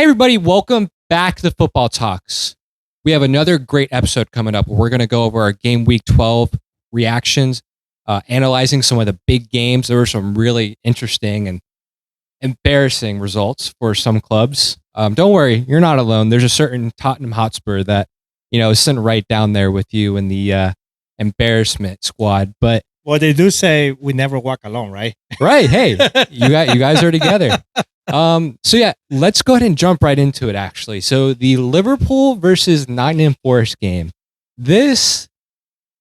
Hey, everybody, welcome back to the Futbol Talks. We have another great episode coming up where we're going to go over our game week 12 reactions, analyzing some of the big games. There were some really interesting and embarrassing results for some clubs. Don't worry, you're not alone. There's a certain Tottenham Hotspur that, is sitting right down there with you in the embarrassment squad. But well, they do say we never walk alone, right? Right. Hey, you guys are together. So yeah, let's go ahead and jump right into it actually. So the Liverpool versus Nottingham Forest game. This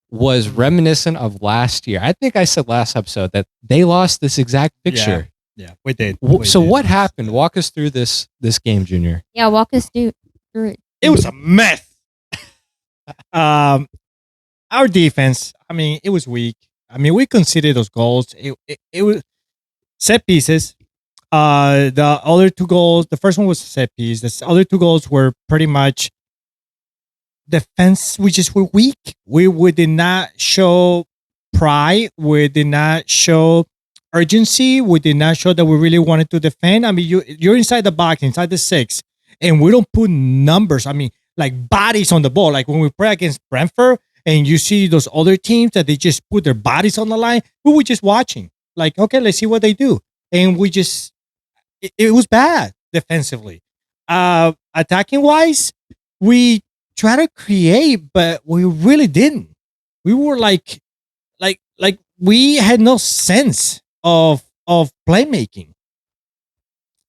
was reminiscent of last year. I think I said last episode that they lost this exact fixture. Yeah, we did. What happened? Walk us through this game, Junior. Yeah, walk us through it. It was a mess. Our defense, it was weak. We conceded those goals. It was set pieces. The other two goals, the first one was a set piece. The other two goals were pretty much defense. We just were weak. We did not show pride. We did not show urgency. We did not show that we really wanted to defend. You're inside the box, inside the six, and we don't put numbers. Like bodies on the ball. Like when we play against Brentford, and you see those other teams that they just put their bodies on the line. We were just watching. Like, okay, let's see what they do, and we just. It was bad defensively. Attacking wise, we try to create, but we really didn't. We were like we had no sense of playmaking.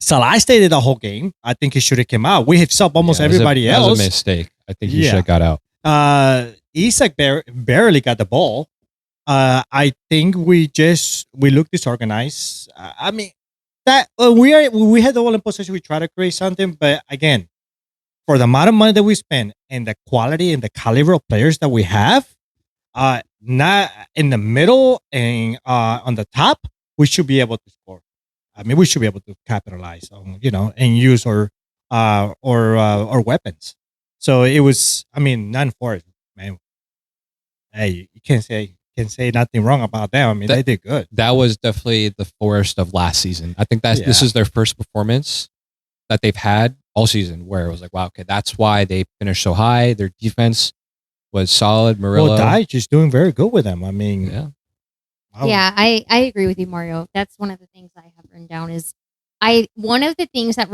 Salah stayed the whole game. I think he should have come out. We have subbed almost everybody else. That was a mistake. I think he should have got out. Isak barely got the ball. I think we looked disorganized. That we had the ball in possession. We try to create something, but again, for the amount of money that we spend and the quality and the caliber of players that we have, not in the middle and on the top, we should be able to score. We should be able to capitalize on and use our weapons. So it was. None for it, man. Hey, you can't say nothing wrong about them. They did good. That was definitely the Forest of last season. I think this is their first performance that they've had all season where it was like, wow, okay, that's why they finished so high. Their defense was solid. Murillo. Well, Dyche is doing very good with them. Yeah. Yeah, I agree with you, Mario. That's one of the things I have written down is one of the things that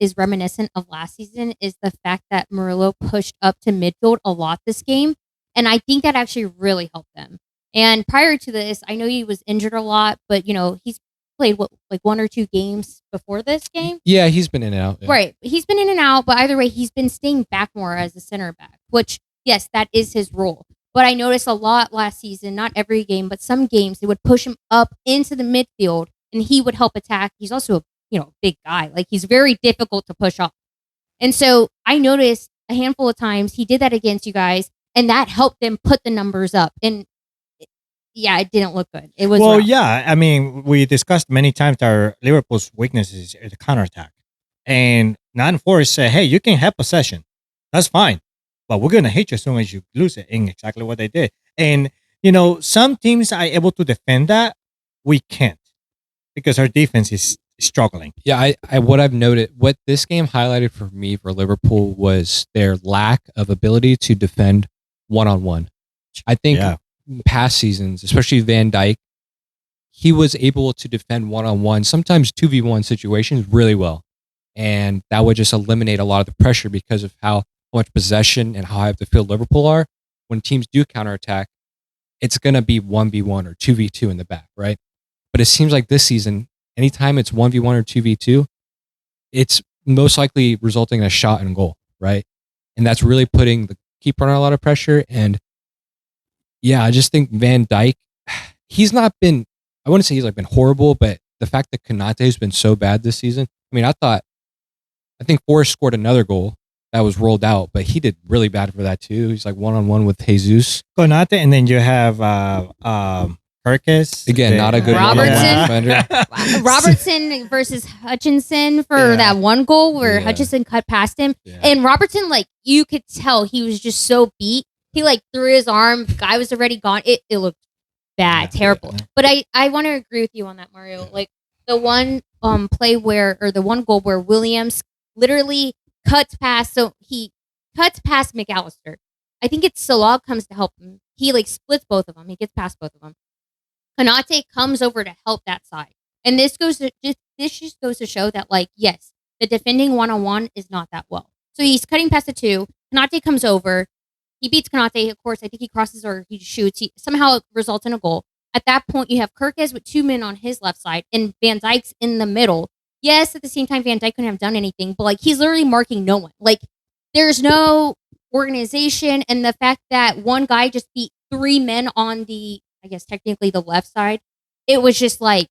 is reminiscent of last season is the fact that Murillo pushed up to midfield a lot this game. And I think that actually really helped them. And prior to this, I know he was injured a lot, but he's played one or two games before this game. Yeah, he's been in and out. Yeah. Right. He's been in and out, but either way, he's been staying back more as a center back, which yes, that is his role. But I noticed a lot last season, not every game, but some games, they would push him up into the midfield and he would help attack. He's also a big guy. Like he's very difficult to push off. And so I noticed a handful of times he did that against you guys, and that helped them put the numbers up. And yeah, it didn't look good. It was rough. Yeah. We discussed many times our Liverpool's weaknesses is the counterattack. And Nottingham Forest said, hey, you can have possession. That's fine. But we're going to hit you as soon as you lose it. And exactly what they did. And, some teams are able to defend that. We can't. Because our defense is struggling. Yeah, what I've noted, what this game highlighted for me for Liverpool was their lack of ability to defend one-on-one. I think... Yeah. Past seasons, especially Van Dijk, he was able to defend one-on-one, sometimes 2v1 situations really well. And that would just eliminate a lot of the pressure because of how much possession and how high up the field Liverpool are. When teams do counterattack, it's going to be 1v1 or 2v2 in the back, right? But it seems like this season, anytime it's 1v1 or 2v2, it's most likely resulting in a shot and goal, right? And that's really putting the keeper under a lot of pressure. And yeah, I just think Van Dijk, he's not been, I wouldn't say he's been horrible, but the fact that Konate has been so bad this season, I think Forrest scored another goal that was rolled out, but he did really bad for that too. He's one-on-one with Jesus. Konate, and then you have Perkis. Again, not a good Robertson. Robertson versus Hutchinson for that one goal where Hutchinson cut past him. Yeah. And Robertson, you could tell he was just so beat. He threw his arm. The guy was already gone. It looked bad, terrible. Yeah. But I want to agree with you on that, Mario. The one play the one goal where Williams literally cuts past. So he cuts past McAllister. I think it's Salah comes to help him. He like splits both of them. He gets past both of them. Konate comes over to help that side. And this just goes to show that, like, yes, the defending one-on-one is not that well. So he's cutting past the two. Konate comes over. He beats Konate. Of course, I think he crosses or he shoots. He somehow results in a goal. At that point, you have Kirkes with 2 men on his left side and Van Dijk's in the middle. Yes, at the same time, Van Dijk couldn't have done anything, but like he's literally marking no one. Like there's no organization, and the fact that one guy just beat 3 men on the, I guess technically the left side, it was just like,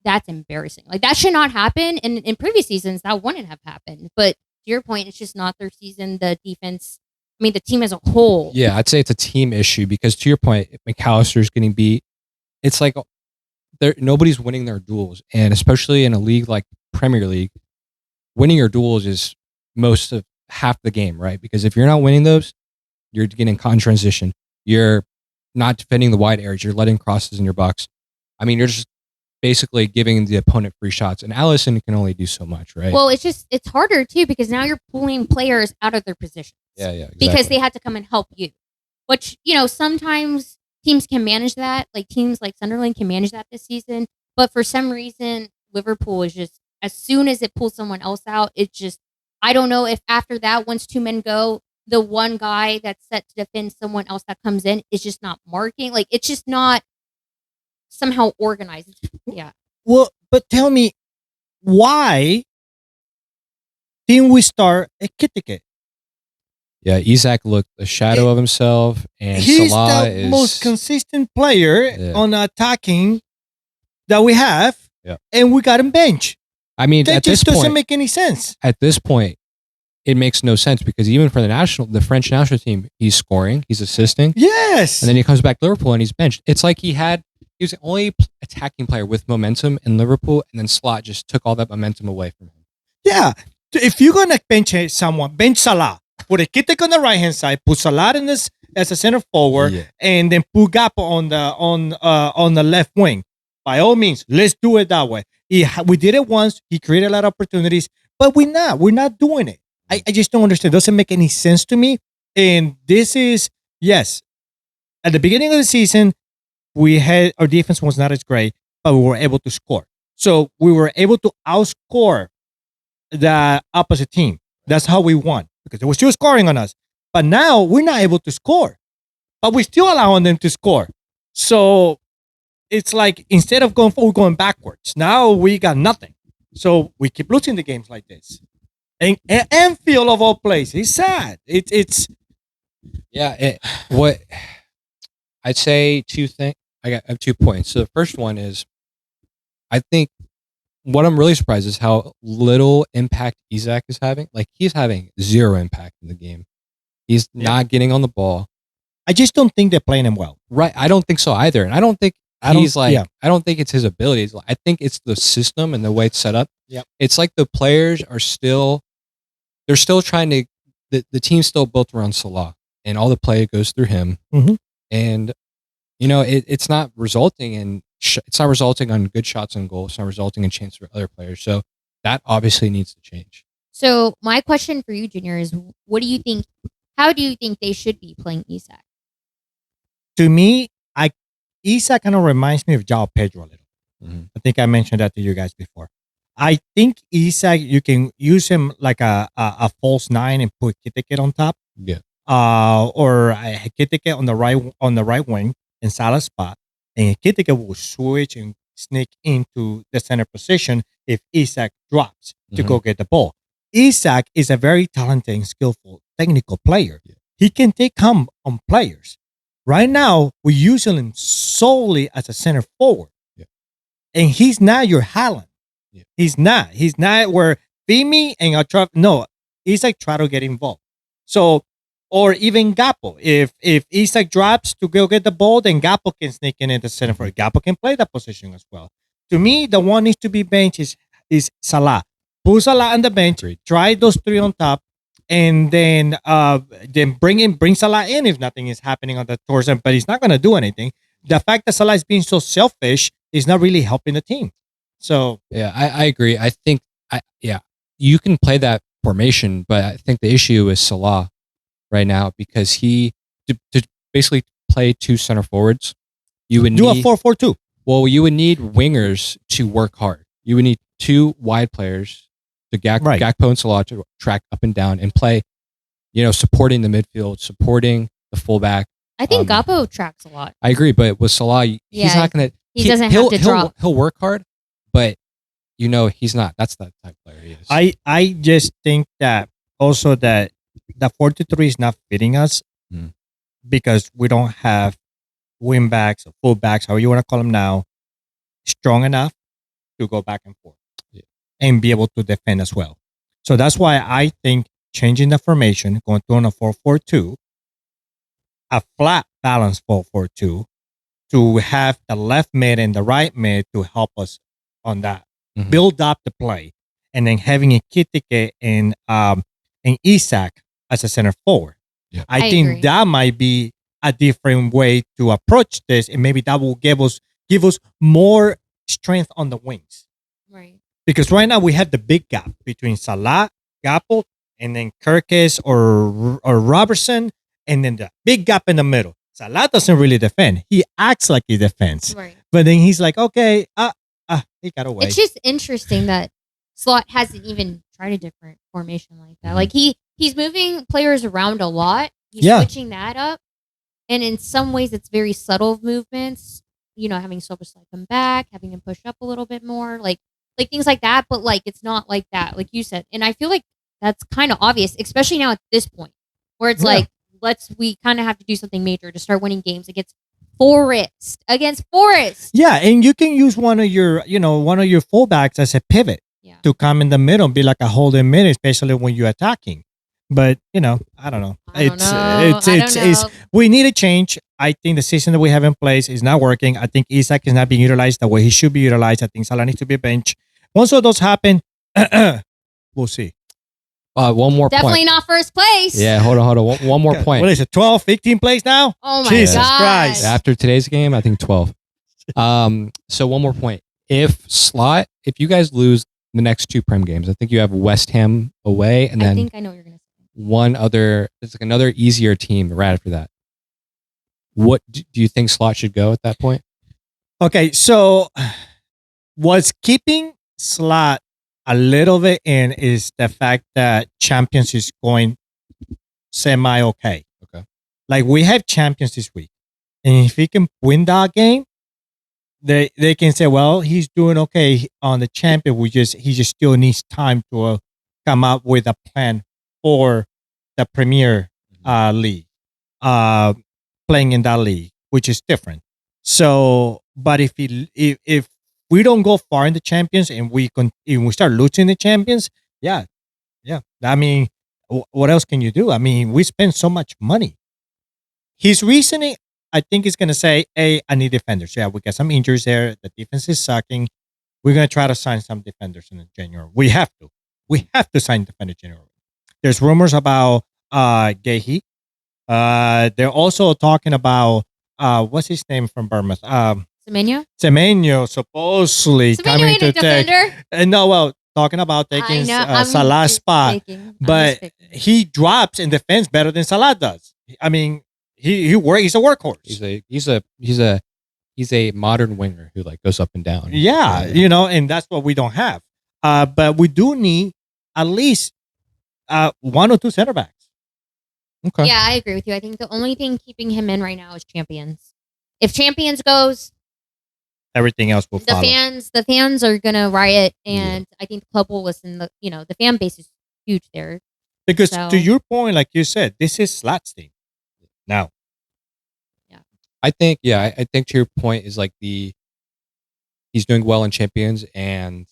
that's embarrassing. Like that should not happen. And in previous seasons, that wouldn't have happened. But to your point, it's just not their season. The defense, I mean, the team as a whole. Yeah, I'd say it's a team issue because to your point, if McAllister's getting beat, it's like nobody's winning their duels. And especially in a league like Premier League, winning your duels is most of half the game, right? Because if you're not winning those, you're getting caught in transition. You're not defending the wide areas. You're letting crosses in your box. I mean, you're just basically giving the opponent free shots. And Allison can only do so much, right? Well, it's harder too because now you're pulling players out of their positions. Yeah, exactly. Because they had to come and help you. Which, sometimes teams can manage that. Like teams like Sunderland can manage that this season. But for some reason, Liverpool is just, as soon as it pulls someone else out, it's just, I don't know if after that, once 2 men go, the one guy that's set to defend someone else that comes in is just not marking. Like it's just not somehow organized. Yeah. Well, but tell me, why didn't we start Ekitike? Yeah, Isak looked a shadow of himself, and he's Salah the is most consistent player on attacking that we have, and we got him bench. I mean, that just doesn't make any sense. At this point, it makes no sense because even for the French national team, he's scoring, he's assisting. Yes, and then he comes back to Liverpool and he's benched. It's like he was the only attacking player with momentum in Liverpool, and then Slot just took all that momentum away from him. Yeah, if you're gonna bench someone, bench Salah. Put Ekitike on the right hand side, put Salah in this as a center forward, and then put Gakpo on the left wing. By all means, let's do it that way. We did it once. He created a lot of opportunities, but we're not doing it. I just don't understand. It doesn't make any sense to me. And this is, yes, at the beginning of the season, we had our defense was not as great, but we were able to score. So we were able to outscore the opposite team. That's how we won, because they were still scoring on us. But now we're not able to score, but we're still allowing them to score. So it's like instead of going forward, we're going backwards. Now we got nothing. So we keep losing the games like this. And Anfield of all places, it's sad. It's what I'd say two things. I have 2 points. So the first one is, I think what I'm really surprised is how little impact Isak is having. Like he's having 0 impact in the game. He's not getting on the ball. I just don't think they're playing him well. Right. I don't think so either. And I don't think I don't think it's his abilities. I think it's the system and the way it's set up. Yep. It's like the players are they're still trying to, the team's still built around Salah and all the play goes through him. Mm-hmm. And, it's not resulting in, it's not resulting on good shots on goal. It's not resulting in chances for other players. So that obviously needs to change. So my question for you, Junior, is how do you think they should be playing Isak? To me, Isak kind of reminds me of João Pedro a little. Mm-hmm. I think I mentioned that to you guys before. I think Isak, you can use him like a false 9 and put Ekitike on top. Yeah. Or Ekitike on the right wing in Salah's spot, and Ekitike will switch and sneak into the center position if Isak drops to go get the ball. Isak is a very talented and skillful technical player. Yeah. He can take on players. Right now, we're using him solely as a center forward. Yeah. And he's not your Haaland. Yeah. He's not where Fimi and Isak try to get involved. So, or even Gakpo. If Isak drops to go get the ball, then Gakpo can sneak in the center forward. Gakpo can play that position as well. To me, the one needs to be benched is Salah. Put Salah on the bench, try those 3 on top, and then bring Salah in if nothing is happening on the towards him. But he's not going to do anything. The fact that Salah is being so selfish is not really helping the team. So yeah, I agree. I think you can play that formation, but I think the issue is Salah right now because to basically play two center forwards, you would Do a need 4-4-2. well, you would need wingers to work hard. You would need two wide players to Right. Gakpo and Salah to track up and down and play, supporting the midfield, supporting the fullback. I think Gakpo tracks a lot. I agree, but with Salah, he's Yeah, not going to. he doesn't have to drop. He'll work hard, but he's not. That's the type of player he is. I just think that also that the 4-3 is not fitting us because we don't have wing backs or full backs, however you want to call them now, strong enough to go back and forth and be able to defend as well. So that's why I think changing the formation, going to a 4-4-2, a flat balanced 4-4-2, to have the left mid and the right mid to help us on that. Build up the play, and then having a Kitike and Isak as a center forward. Yeah. I agree. think that might be a different way to approach this, and maybe that will give us more strength on the wings. Right. Because right now we have the big gap between Salah, Gapel, and then Kirkes or Robertson, and then the big gap in the middle. Salah doesn't really defend. He acts like he defends. Right. But then he's like, okay, he got away. It's just interesting that Slot hasn't even tried a different formation like that. Like he's moving players around a lot. He's switching that up. And in some ways it's very subtle movements. Having Soboslai come back, having him push up a little bit more, like things like that. But like it's not like that, like you said. And I feel like that's kind of obvious, especially now at this point, where it's like we kind of have to do something major to start winning games against Forest. Yeah, and you can use one of your fullbacks as a pivot to come in the middle and be like a holding mid, especially when you're attacking. But I don't know. It's we need a change. I think the system that we have in place is not working. I think Isak is not being utilized the way he should be utilized. I think Salah needs to be benched. Once all those happen, we'll see. One more Definitely point. not first place. Yeah, hold on. One more point. What is it, 12, 15 place now? Oh my Jesus God. Christ. After today's game, I think 12. So one more point. If you guys lose the next two Prem games, I think you have West Ham away, and then I think I know what you're going to say. one other. It's like another easier team right after that. What do you think Slot should go at that point? Okay, so what's keeping Slot a little bit in is the fact that Champions is going semi-okay. Okay. Like we have Champions this week. And if he can win that game, they can say, well, he's doing okay on the champion. He just still needs time to come up with a plan for the Premier League, playing in that league, which is different. So, but if we don't go far in the Champions and we start losing the Champions, yeah. I mean, what else can you do? I mean, we spend so much money. His reasoning, I think, is going to say, hey, I need defenders. Yeah, we got some injuries there. The defense is sucking. We're going to try to sign some defenders in January. We have to. We have to sign defenders in January. There's rumors about Gehi. They're also talking about, what's his name from Bournemouth? Semenyo supposedly coming to take. Talking about taking Salah's spot. But he drops in defense better than Salah does. I mean, he's a workhorse. He's a modern winger who like goes up and down. Yeah, and that's what we don't have. But we do need at least one or two center backs. Okay. Yeah, I agree with you. I think the only thing keeping him in right now is Champions. If Champions goes, everything else will follow. The fans are gonna riot, and I think the club will listen. The fan base is huge there. Because to your point, like you said, this is Slot's team now. Yeah, I think to your point is like he's doing well in Champions, and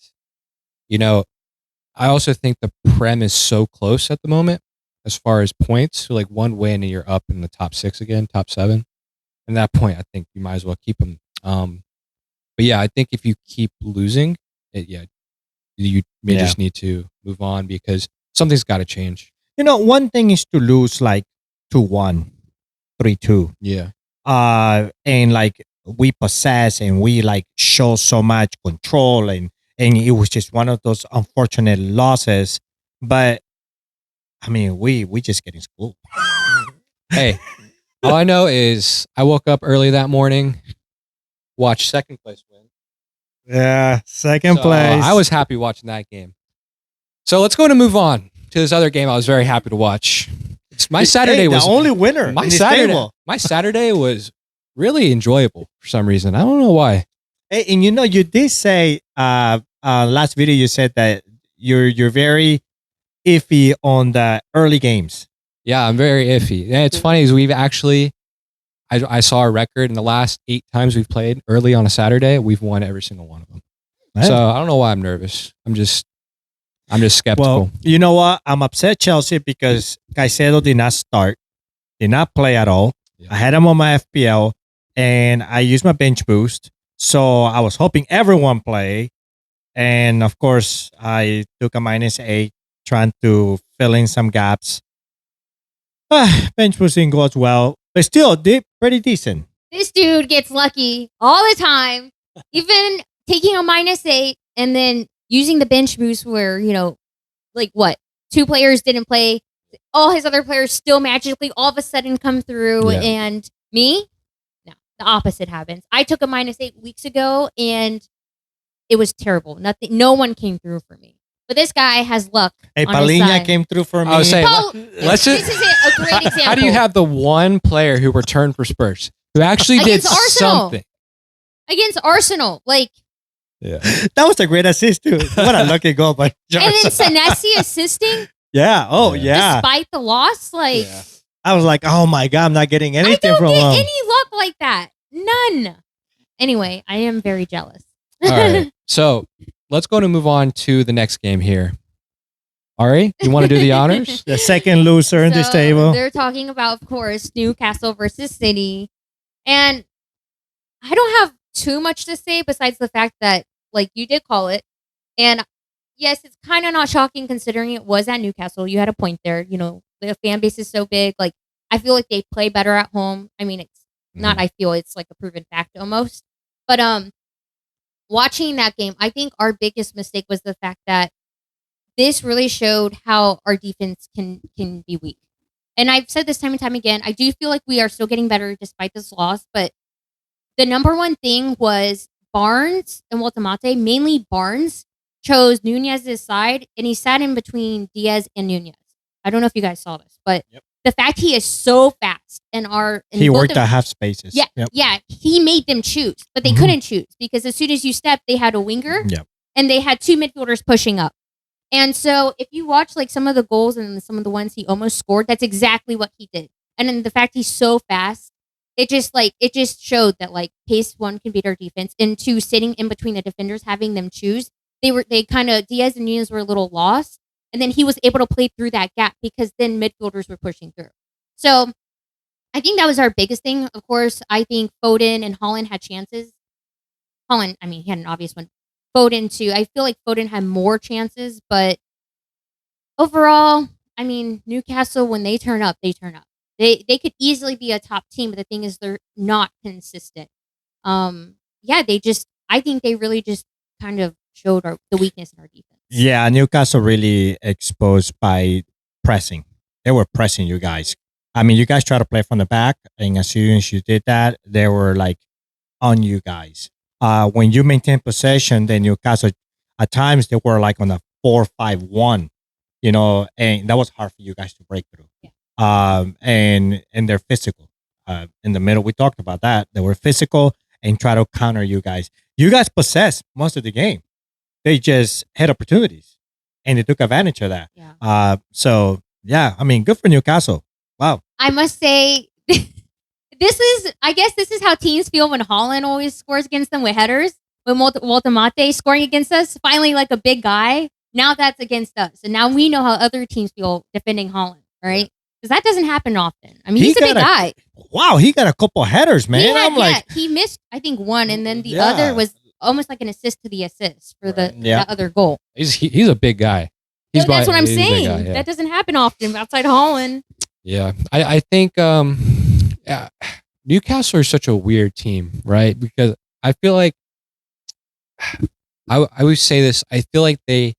I also think the Prem is so close at the moment as far as points. So like one win and you're up in the top 6 again, top 7. And at that point, I think you might as well keep him. But yeah, I think if you keep losing, you may just need to move on because something's got to change. One thing is to lose like 2-1, 3-2. Yeah. And like we possess and we like show so much control and it was just one of those unfortunate losses. But I mean, we just getting schooled. Hey, all I know is I woke up early that morning, watched second place win. Yeah, second So, place. I was happy watching that game. So let's go to move on to this other game I was very happy to watch. My Saturday was the only winner. My in this Saturday, table. my Saturday was really enjoyable for some reason. I don't know why. Hey, and you did say last video you said that you're very iffy on the early games. Yeah, I'm very iffy. Yeah, it's funny is we've actually, I saw a record in the last 8 times we've played early on a Saturday. We've won every single one of them. Right. So I don't know why I'm nervous. I'm just skeptical. Well, you know what? I'm upset, Chelsea, because Caicedo did not start, did not play at all. Yeah. I had him on my FPL, and I used my bench boost. So I was hoping everyone play. And of course, I took a -8, trying to fill in some gaps. Bench boosting goes well, but still did pretty decent. This dude gets lucky all the time, even taking a -8 and then using the bench boost where, like what? 2 players didn't play. All his other players still magically all of a sudden come through. Yeah. And me? No, the opposite happens. I took a -8 weeks ago and it was terrible. No one came through for me. But this guy has luck. Hey, on his Palhinha side. came through for me. I was saying, This is a great example. how do you have the one player who returned for Spurs who actually did Against Arsenal. something? Against Arsenal? Like, Yeah. That was a great assist too. What a lucky goal by and then Johnson. Senesi assisting Yeah. Oh, yeah. despite the loss. Like, Yeah. I was like, oh my God, I'm not getting I anything don't from get him. any luck like that. None. Anyway, I am very jealous. All right. So let's go to move on to the next game here. Ari, you want to do the honors? The second loser in this So, table. They're talking about, of course, Newcastle versus City. And I don't have too much to say besides the fact that, like, you did call it. And yes, it's kind of not shocking considering it was at Newcastle. You had a point there. The fan base is so big. Like, I feel like they play better at home. I mean, it's not, I feel it's like a proven fact almost. But watching that game, I think our biggest mistake was the fact that this really showed how our defense can be weak. And I've said this time and time again, I do feel like we are still getting better despite this loss. But the number one thing was Barnes and Waltamate, mainly Barnes, chose Nunez's side, and he sat in between Diaz and Nunez. I don't know if you guys saw this, but the fact he is so fast and he worked at half spaces. Yeah, Yep. yeah, he made them choose, but they couldn't choose because as soon as you stepped, they had a winger and they had 2 midfielders pushing up. And so if you watch like some of the goals and some of the ones he almost scored, that's exactly what he did. And then the fact he's so fast, it just showed that like pace, one, can beat our defense, and 2, sitting in between the defenders, having them choose. They kind of, Diaz and Nunez were a little lost, and then he was able to play through that gap because then midfielders were pushing through. So I think that was our biggest thing. Of course, I think Foden and Haaland had chances. Haaland, I mean, he had an obvious one. Foden too. I feel like Foden had more chances, but overall, I mean, Newcastle, when they turn up, they turn up. They could easily be a top team, but the thing is they're not consistent. I think they really just kind of showed the weakness in our defense. Yeah, Newcastle really exposed by pressing. They were pressing you guys. I mean, you guys try to play from the back, and as soon as you did that, they were like on you guys. When you maintain possession, then Newcastle, at times they were like on a 4-5-1, and that was hard for you guys to break through. Yeah. And they're physical. In the middle, we talked about that. They were physical and try to counter you guys. You guys possessed most of the game. They just had opportunities, and they took advantage of that. Yeah. So yeah, I mean, good for Newcastle. Wow. I must say, I guess this is how teams feel when Haaland always scores against them with headers. When Waltamate scoring against us, finally like a big guy. Now that's against us. And now we know how other teams feel defending Haaland, right? Because that doesn't happen often. I mean, he's a big guy. Wow, he got a couple headers, man. He missed, I think, one, and then the other was almost like an assist to the assist for the other goal. He's a big guy. That's what I'm saying. That doesn't happen often outside Haaland. Yeah, I think Newcastle is such a weird team, right? Because I feel like I always say this. I feel like they're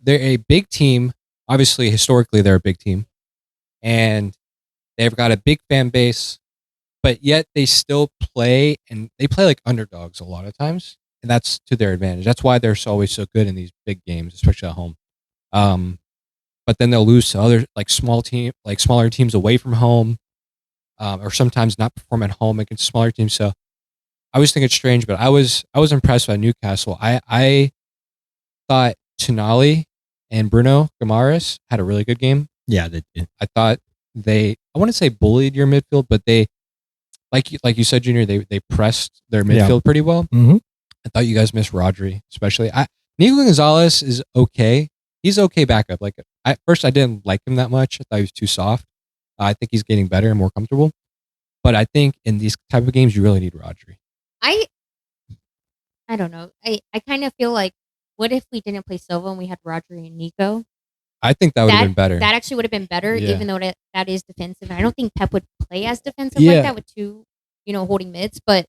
a big team, obviously historically they're a big team, and they've got a big fan base, but yet they still play and they play like underdogs a lot of times, and that's to their advantage. That's why they're always so good in these big games, especially at home. But then they'll lose to other like smaller teams away from home, or sometimes not perform at home against smaller teams. So I always think it's strange, but I was impressed by Newcastle. I thought Tonali and Bruno Guimaraes had a really good game. Yeah, they did. I thought I wouldn't say bullied your midfield, but they, like you said, Junior, they pressed their midfield pretty well. Mm-hmm. I thought you guys missed Rodri, especially. Nico Gonzalez is okay. He's okay backup. Like at first, I didn't like him that much. I thought he was too soft. I think he's getting better and more comfortable. But I think in these type of games, you really need Rodri. I don't know. I kind of feel like, what if we didn't play Silva and we had Rodri and Nico? I think that would have been better. That actually would have been better, even though that is defensive. And I don't think Pep would play as defensive Yeah. like that with two, holding mids. But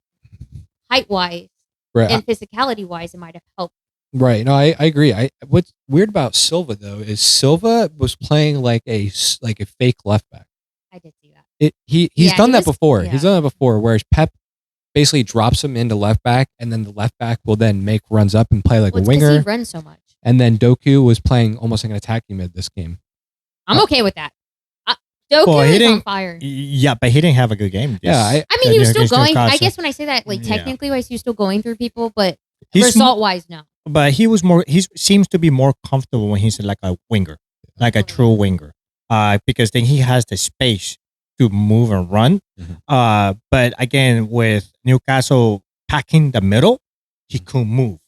height-wise Right. and physicality-wise, it might have helped. Right. No, I agree. What's weird about Silva though is Silva was playing like a fake left back. I did see that. He's done that before. Yeah. He's done that before. Whereas Pep basically drops him into left back, and then the left back will then make runs up and play like Well, a it's 'cause winger. he runs so much. And then Doku was playing almost like an attacking mid this game. I'm okay with that. Doku Well, he is on didn't- fire. Yeah, but he didn't have a good game. Yeah, I mean, he was still against going. I Newcastle. guess when I say that, like Yeah. technically wise, he was still going through people, but He's result-wise, no. But he was more. He seems to be more comfortable when he's like a winger, like a true winger, because then he has the space to move and run. Mhm. But again, with Newcastle packing the middle, he couldn't move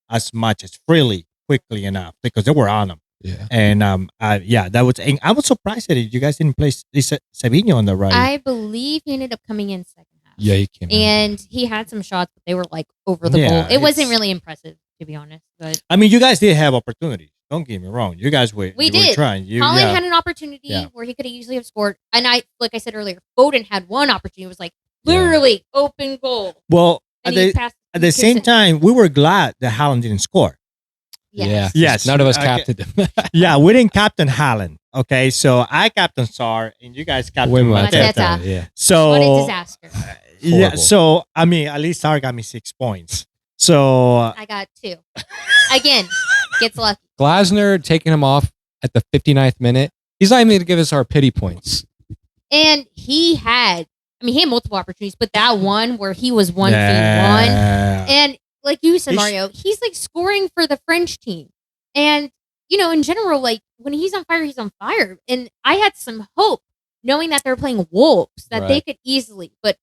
as much as freely, quickly enough because they were on him. Yeah. And that was. And I was surprised that you guys didn't play Savinho on the right. I believe he ended up coming in second half. Yeah, he came in. And he had some shots, but they were like over the Yeah, goal. It wasn't it's- really impressive, to be honest. But I mean, you guys did have opportunities. Don't get me wrong. You guys were. We you did. Were trying. Holland had an opportunity Yeah. where he could have easily have scored. And like I said earlier, Foden had one opportunity. It was like literally open goal. Well, And at he the, passed at the same time, we were glad that Haaland didn't score. Yes. Yes. None of us Okay. captained him. Yeah, we didn't captain Haaland. Okay, so I captain Sar, and you guys captain Way more Mateta. Mateta. Yeah. So What a disaster. yeah, Horrible. so I mean, at least Sar got me 6 points. So I got 2. Again, gets lucky. Glasner taking him off at the 59th minute. He's not even going to give us our pity points. And he had multiple opportunities, but that one where he was 1v1. yeah. And like you said, He's- Mario, he's like scoring for the French team. And, in general, like when he's on fire, he's on fire. And I had some hope knowing that they're playing Wolves, that they Right. could easily, but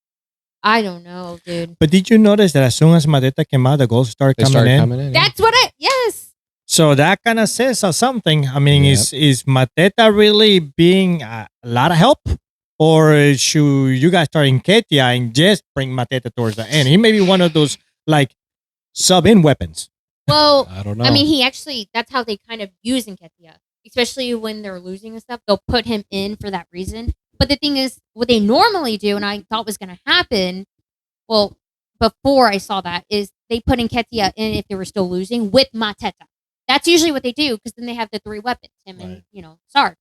I don't know, dude. But did you notice that as soon as Mateta came out, the goals started They coming started in? coming in. That's what yes. So that kind of says something. I mean, Yep. is Mateta really being a lot of help? Or should you guys start Nketiah and just bring Mateta towards the end? He may be one of those like sub-in weapons. Well, I don't know. I mean, that's how they kind of use Nketiah, especially when they're losing and stuff. They'll put him in for that reason. But the thing is, what they normally do, and I thought was going to happen, well, before I saw that, is they put Nketiah in if they were still losing with Mateta. That's usually what they do because then they have the 3 weapons, him and, Sarr.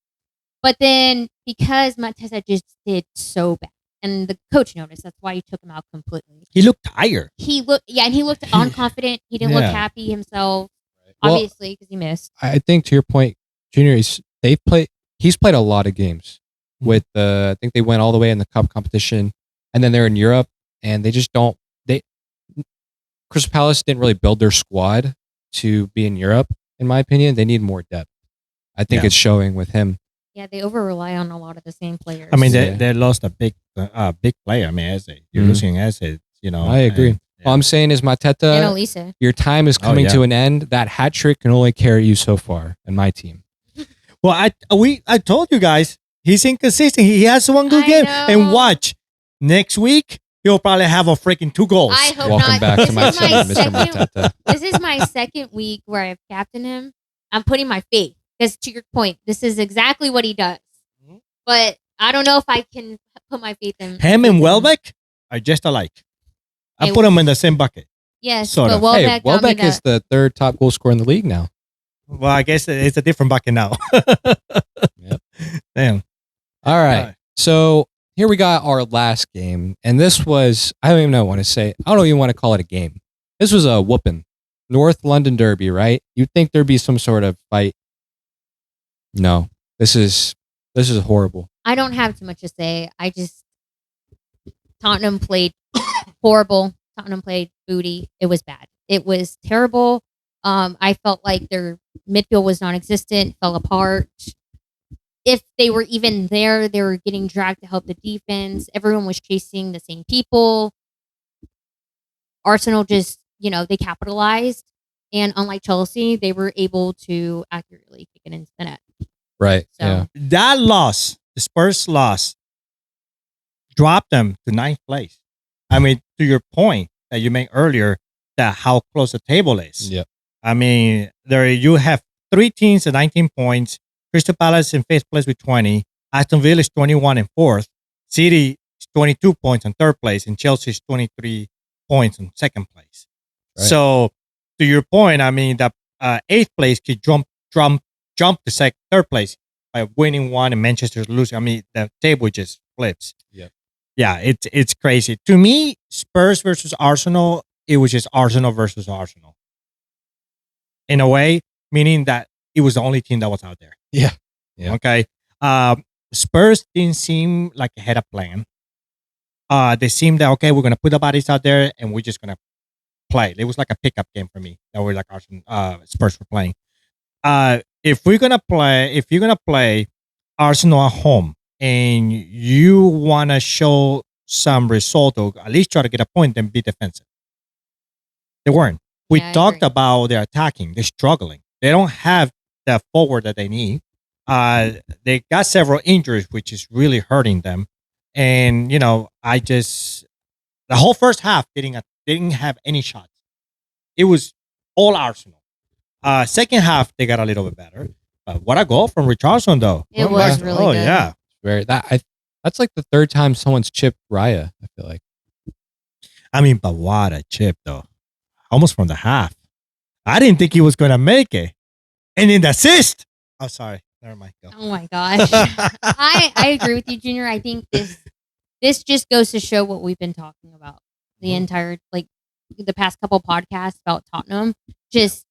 But then because Mateta just did so bad, and the coach noticed, that's why he took him out completely. He looked tired. And he looked unconfident. He didn't look Yeah. happy himself, Well, obviously, because he missed. I think to your point, Junior, he's played a lot of games with I think they went all the way in the cup competition, and then they're in Europe, and they just don't. Crystal Palace didn't really build their squad to be in Europe. In my opinion, they need more depth. I think Yeah. it's showing with him. Yeah, they over rely on a lot of the same players. I mean, Yeah. they lost a big player. I mean, Eze. You're Mhm. losing Eze, I agree. and- All I'm saying is, and Mateta, Elisa. your time is coming yeah. to an end. That hat trick can only carry you so far in my team. Well, I told you guys he's inconsistent. He has one good I game, know. and watch next week he'll probably have a freaking 2 goals. I hope Welcome not. back This to my is team, my Mr. second- Mateta. This is my second week where I've captained him. I'm putting my faith because, to your point, this is exactly what he does. Mhm. But I don't know if I can put my faith in Him and Welbeck are just alike. I Hey, put them in the same bucket. Yes, sort but of. Welbeck, Hey, Welbeck is the 3rd top goal scorer in the league now. Well, I guess it's a different bucket now. Yep. Damn. All right. So here we got our last game. And this was, I don't even know what to say. I don't even want to call it a game. This was a whooping. North London Derby, right? You'd think there'd be some sort of fight. No. This is horrible. I don't have too much to say. Tottenham played horrible. Tottenham played booty. It was bad. It was terrible. I felt like their midfield was non-existent, fell apart. If they were even there, they were getting dragged to help the defense. Everyone was chasing the same people. Arsenal just, they capitalized. And unlike Chelsea, they were able to accurately kick it into the net. Right. So, yeah. That loss, the Spurs loss, dropped them to 9th place. I mean, to your point that you made earlier, that how close the table is. Yep. I mean, there you have 3 teams at 19 points. Crystal Palace in 5th place with 20. Aston Villa is 21 and 4th. City is 22 points in 3rd place. And Chelsea is 23 points in 2nd place. Right. So, to your point, I mean, the 8th place could jump to 3rd place by winning one and Manchester losing. I mean, the table just flips. Yeah. Yeah, it's crazy. To me, Spurs versus Arsenal, it was just Arsenal versus Arsenal. In a way, meaning that it was the only team that was out there. Yeah. Yeah. Okay. Spurs didn't seem like they had a plan. They seemed that, okay, we're going to put the bodies out there and we're just going to play. It was like a pickup game for me that we're like Spurs were playing. If you're going to play Arsenal at home and you want to show some result or at least try to get a point, then be defensive. They weren't. We talked about their attacking. They're struggling. They don't have the forward that they need. They got several injuries, which is really hurting them. And, the whole first half didn't have any shots. It was all Arsenal. Second half, they got a little bit better. But what a goal from Richarlison, though. It was really good. Oh, yeah. That's like the 3rd time someone's chipped Raya, I feel like. I mean, but what a chip, though. Almost from the half. I didn't think he was going to make it. And in the assist. Oh, sorry. Never mind. Go. Oh, my gosh. I agree with you, Junior. I think this just goes to show what we've been talking about the entire, the past couple podcasts about Tottenham. Just,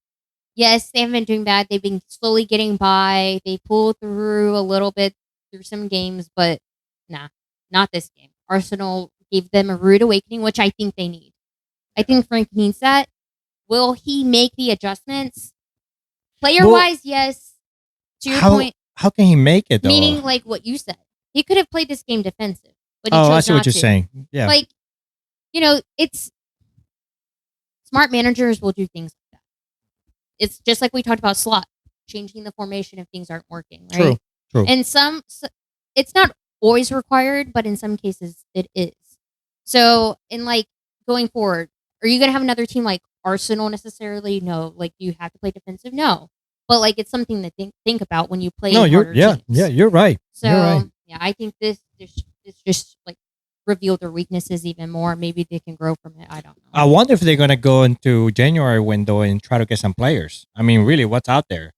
yes, they haven't been doing bad. They've been slowly getting by. They pulled through a little bit through some games, but nah, not this game. Arsenal gave them a rude awakening, which I think they need. I think Frank needs that. Will he make the adjustments? Player-wise, yes. To your point. How can he make it, though? Meaning, like what you said. He could have played this game defensive, but he chose I see not what you're to. saying. Yeah. It's smart managers will do things like that. It's just like we talked about Slot, changing the formation if things aren't working, right? True. And it's not always required, but in some cases it is. So, going forward, are you going to have another team like Arsenal necessarily? No. You have to play defensive? No. But it's something to think about when you play. No, you're teams. You're right. So you're right. Yeah, I think this just revealed their weaknesses even more. Maybe they can grow from it. I don't know. I wonder if they're gonna go into January window and try to get some players. I mean, really, what's out there?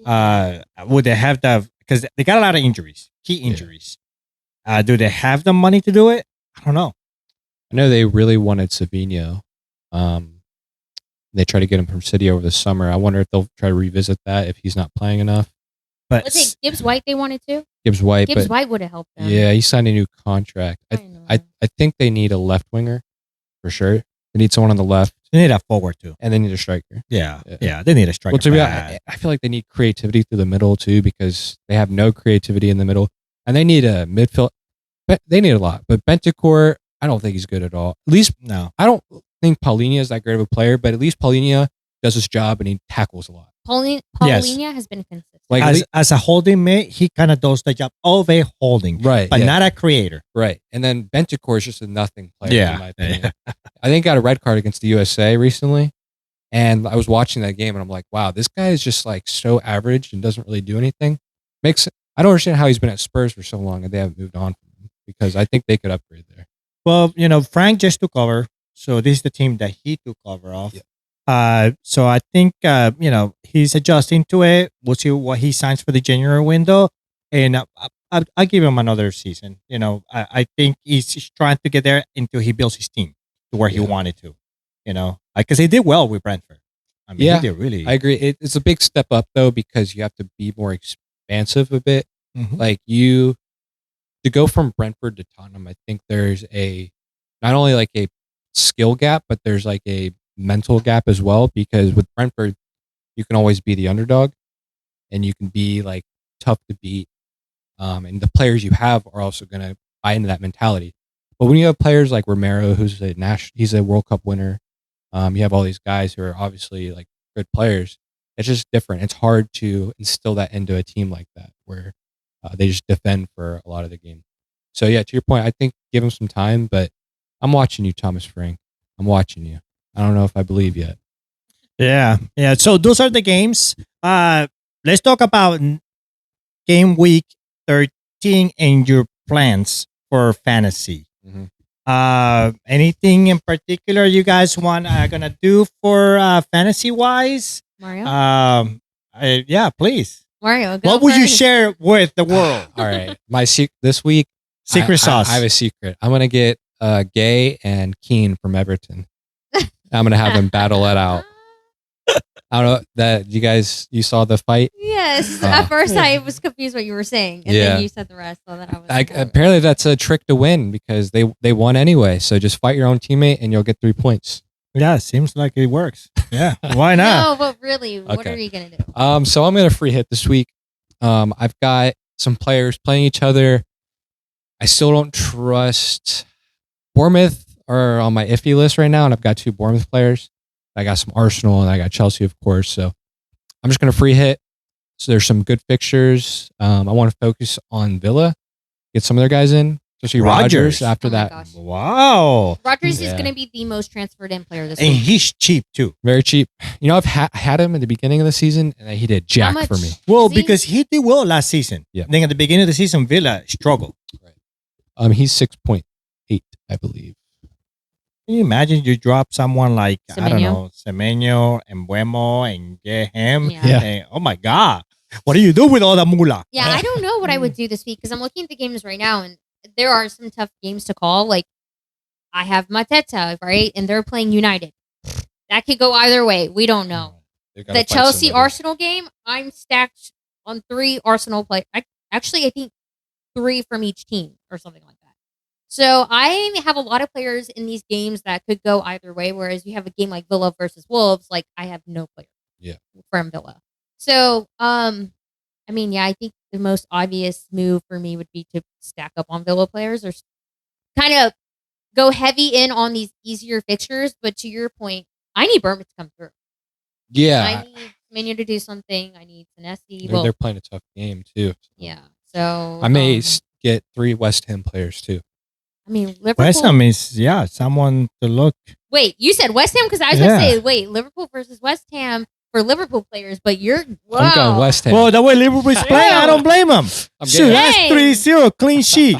Would they have because they got a lot of injuries, key injuries. Yeah. Do they have the money to do it? I don't know. I know they really wanted Savinho. They tried to get him from City over the summer. I wonder if they'll try to revisit that if he's not playing enough. But was it Gibbs White they wanted to? Gibbs White would have helped them. Yeah, he signed a new contract. I think they need a left winger for sure. They need someone on the left. They need a forward too, and they need a striker. Yeah. They need a striker. Well, to be honest, I feel like they need creativity through the middle too, because they have no creativity in the middle, and they need a midfield. But they need a lot. But Bentancur, I don't think he's good at all. At least no. I don't think Paulinho is that great of a player, but at least Paulinho does his job and he tackles a lot. Paulinho has been consistent. As a holding mate, he kind of does the job of a holding, right? But not a creator, right? And then Bentancur is just a nothing player, in my opinion. I think he got a red card against the USA recently, and I was watching that game and I'm like, wow, this guy is just so average and doesn't really do anything. I don't understand how he's been at Spurs for so long and they haven't moved on from him, because I think they could upgrade there. Well, Frank just took over. So this is the team that he took over of. So I think he's adjusting to it. We'll see what he signs for the January window, and I'll give him another season. I think he's trying to get there until he builds his team to where he wanted to. Because he did well with Brentford. I mean, he did really. I agree. It's a big step up though because you have to be more expansive a bit. Mhm. Like to go from Brentford to Tottenham, I think there's not only like a skill gap, but there's like a mental gap as well. Because with Brentford, you can always be the underdog, and you can be like tough to beat. And the players you have are also going to buy into that mentality. But when you have players like Romero, who's he's a World Cup winner. You have all these guys who are obviously like good players. It's just different. It's hard to instill that into a team like that where they just defend for a lot of the game. So yeah, to your point, I think give him some time, but I'm watching you, Thomas Frank. I'm watching you. I don't know if I believe yet. Yeah. So those are the games. Let's talk about game week 13 and your plans for fantasy. Mhm. Anything in particular you guys gonna do for fantasy wise? Mario? Yeah, please. Mario, go What would you first. share with the world? All right. My this week, Secret sauce. I have a secret. I'm gonna get Gay and Keane from Everton. I'm gonna have them battle it out. I don't know that you saw the fight. Yes. Oh. At first, I was confused what you were saying, and Yeah. then you said the rest, so that I was. Apparently, that's a trick to win because they won anyway. So just fight your own teammate and you'll get 3 points. Yeah, seems like it works. Yeah, why not? No, but really, what Okay. are you gonna do? So I'm gonna free hit this week. I've got some players playing each other. I still don't trust Bournemouth are on my iffy list right now, and I've got 2 Bournemouth players. I got some Arsenal and I got Chelsea, of course. So I'm just gonna free hit. So there's some good fixtures. I want to focus on Villa, get some of their guys in. Especially Rodgers after Oh my that. gosh. Wow. Rodgers is Yeah. going to be the most transferred in player this And week. he's cheap too. Very cheap. I've had him at the beginning of the season, and he did jack much? for me. Well, Is he? because he did well last season. Yeah. Then at the beginning of the season, Villa struggled. He's 6.8, I believe. Can you imagine you drop someone like, I don't Semenyo? know, Semenyo and Buemo and get him? Yeah. And, oh my God. What do you do with all the moolah? Yeah, I don't know what I would do this week because I'm looking at the games right now, and there are some tough games to call. Like, I have Mateta, right? And they're playing United. That could go either way. We don't know. They've gotta The fight Chelsea somebody. Arsenal game, I'm stacked on 3 Arsenal players. I think 3 from each team or something like that. So I have a lot of players in these games that could go either way. Whereas you have a game like Villa versus Wolves, like I have no player. Yeah. From Villa. So I mean, yeah, I think the most obvious move for me would be to stack up on Villa players or kind of go heavy in on these easier fixtures. But to your point, I need Bournemouth to come through. Yeah. I need Menu to do something. I need Senesi. They're, they're playing a tough game, too. Yeah. So I may get 3 West Ham players, too. I mean, Liverpool. West Ham is, someone to look. Wait, you said West Ham because I was going to say, wait, Liverpool versus West Ham for Liverpool players, but you're I'm going West Ham. Well, the way Liverpool is playing, I don't blame them. I'm Shoot, getting that's Dang. 3-0, clean sheet.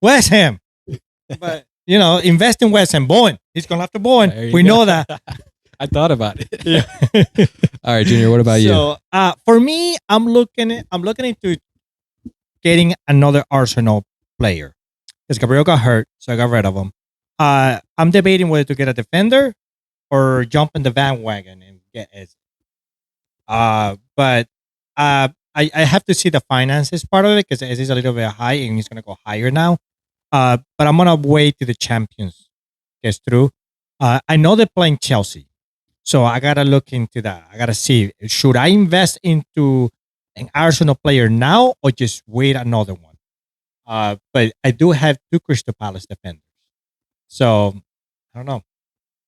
West Ham. But, invest in West Ham. Bowen. He's going after Bowen. There you We go. know that. I thought about it. All right, Junior, what about you? So, for me, I'm looking into getting another Arsenal player. Because Gabriel got hurt, so I got rid of him. I'm debating whether to get a defender or jump in the bandwagon and get Eze. But I have to see the finances part of it because Eze is a little bit high and he's going to go higher now. But I'm going to wait till the Champions gets through. I know they're playing Chelsea. So I got to look into that. I got to see, should I invest into an Arsenal player now or just wait another one? But I do have 2 Crystal Palace defenders. So I don't know.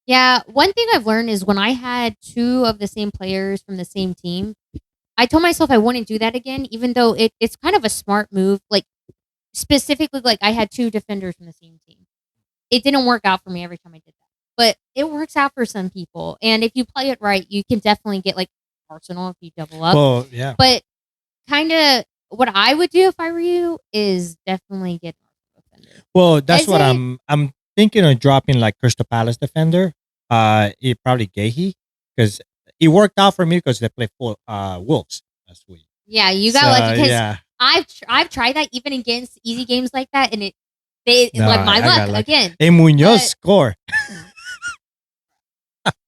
Yeah, one thing I've learned is when I had 2 of the same players from the same team, I told myself I wouldn't do that again, even though it's kind of a smart move. Like, specifically, like I had 2 defenders from the same team. It didn't work out for me every time I did that. But it works out for some people. And if you play it right, you can definitely get like Arsenal if you double up. Well, yeah. But kind of what I would do if I were you is definitely get an Arsenal defender. Well, that's what Eze- I'm thinking of dropping like Crystal Palace defender. Probably Gehi. because it worked out for me because they played for Wolves last week. Yeah, you got lucky because I've tried that even against easy games like that, and my luck again. And Munoz score.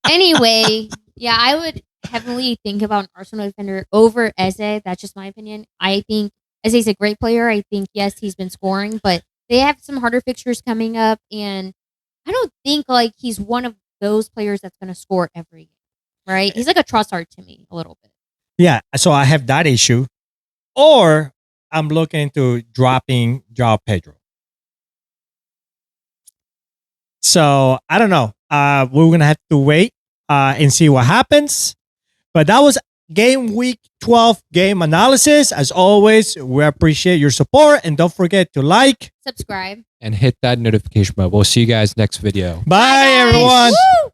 Anyway, yeah, I would heavily think about an Arsenal defender over Eze. That's just my opinion. I think Eze's a great player. I think, yes, he's been scoring, but they have some harder fixtures coming up, and I don't think like he's one of those players that's going to score every game, right? He's like a Trossard to me a little bit. Yeah, so I have that issue. Or I'm looking into dropping Joao Pedro. So I don't know. We're going to have to wait and see what happens. But that was game week 12 game analysis. As always, we appreciate your support. And don't forget to like, subscribe, and hit that notification bell. We'll see you guys next video. Bye everyone. Woo!